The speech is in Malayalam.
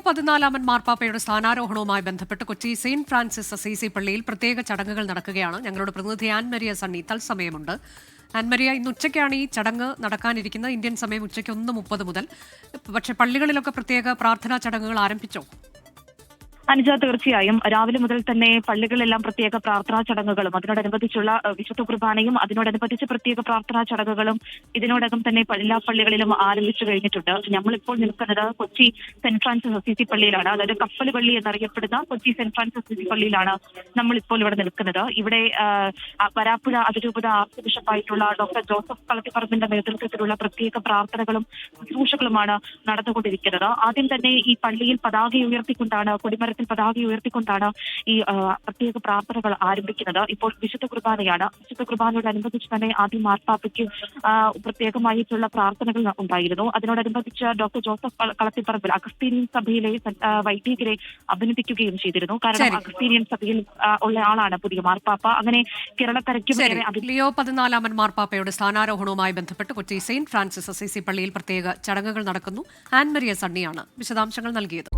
14 മാർപ്പാപ്പയുടെ സ്ഥാനാരോഹണവുമായി ബന്ധപ്പെട്ട് കൊച്ചി സെയിന്റ് ഫ്രാൻസിസ് അസീസി പള്ളിയിൽ പ്രത്യേക ചടങ്ങുകൾ നടക്കുകയാണ്. ഞങ്ങളുടെ പ്രതിനിധി ആൻമരിയ സണ്ണി തത്സമയമുണ്ട്. ആൻമരിയ, ഇന്ന് ഉച്ചയ്ക്കാണ് ഈ ചടങ്ങ് നടക്കാനിരിക്കുന്നത്. ഇന്ത്യൻ സമയം ഉച്ചയ്ക്ക് 1:30 മുതൽ. പക്ഷേ പള്ളികളിലൊക്കെ പ്രത്യേക പ്രാർത്ഥനാ ചടങ്ങുകൾ ആരംഭിച്ചോ? അനുജ, തീർച്ചയായും രാവിലെ മുതൽ തന്നെ പള്ളികളിലെല്ലാം പ്രത്യേക പ്രാർത്ഥനാ ചടങ്ങുകളും അതിനോടനുബന്ധിച്ചുള്ള വിശുദ്ധ കുർബാനയും അതിനോടനുബന്ധിച്ച് പ്രത്യേക പ്രാർത്ഥനാ ചടങ്ങുകളും ഇതിനോടകം തന്നെ എല്ലാ പള്ളികളിലും ആരംഭിച്ചു കഴിഞ്ഞിട്ടുണ്ട്. നമ്മളിപ്പോൾ നിൽക്കുന്നത് കൊച്ചി സെന്റ് ഫ്രാൻസിസ് അസീസി പള്ളിയിലാണ്. അതായത് കപ്പൽ പള്ളി എന്നറിയപ്പെടുന്ന കൊച്ചി സെന്റ് ഫ്രാൻസിസ് അസീസി പള്ളിയിലാണ് നമ്മളിപ്പോൾ ഇവിടെ നിൽക്കുന്നത്. ഇവിടെ വരാപ്പുഴ അതിരൂപത ആർച്ച് ബിഷപ്പായിട്ടുള്ള ഡോക്ടർ ജോസഫ് കളത്തിപ്പറമ്പിന്റെ നേതൃത്വത്തിലുള്ള പ്രത്യേക പ്രാർത്ഥനകളും ശുശ്രൂഷകളുമാണ് നടന്നുകൊണ്ടിരിക്കുന്നത്. ആദ്യം തന്നെ ഈ പള്ളിയിൽ പതാക ഉയർത്തിക്കൊണ്ടാണ് പതാക ഉയർത്തിക്കൊണ്ടാണ് ഈ പ്രത്യേക പ്രാർത്ഥനകൾ ആരംഭിക്കുന്നത്. ഇപ്പോൾ വിശുദ്ധ കുർബാനയാണ്. വിശുദ്ധ കുർബാനയോടനുബന്ധിച്ച് തന്നെ ആദ്യം മാർപ്പാപ്പയ്ക്ക് പ്രത്യേകമായിട്ടുള്ള പ്രാർത്ഥനകൾ ഉണ്ടായിരുന്നു. അതിനോടനുബന്ധിച്ച് ഡോക്ടർ ജോസഫ് കളത്തിപ്പറമ്പിൽ അഗസ്തീനിയൻ സഭയിലെ വൈദികരെ അഭിനന്ദിക്കുകയും ചെയ്തിരുന്നു. കാരണം അഗസ്തീനിയൻ സഭയിൽ ഉള്ള ആളാണ് പുതിയ മാർപ്പാപ്പ. അങ്ങനെ കേരളക്കരയ്ക്കും ലിയോ 14 മാർപ്പാപ്പയുടെ സ്ഥാനാരോഹണവുമായി ബന്ധപ്പെട്ട് കൊച്ചി സെയിന്റ് ഫ്രാൻസിസ് അസീസി പള്ളിയിൽ പ്രത്യേക ചടങ്ങുകൾ നടക്കുന്നു. ആൻമരിയ സണ്ണിയാണ് വിശദാംശങ്ങൾ നൽകിയത്.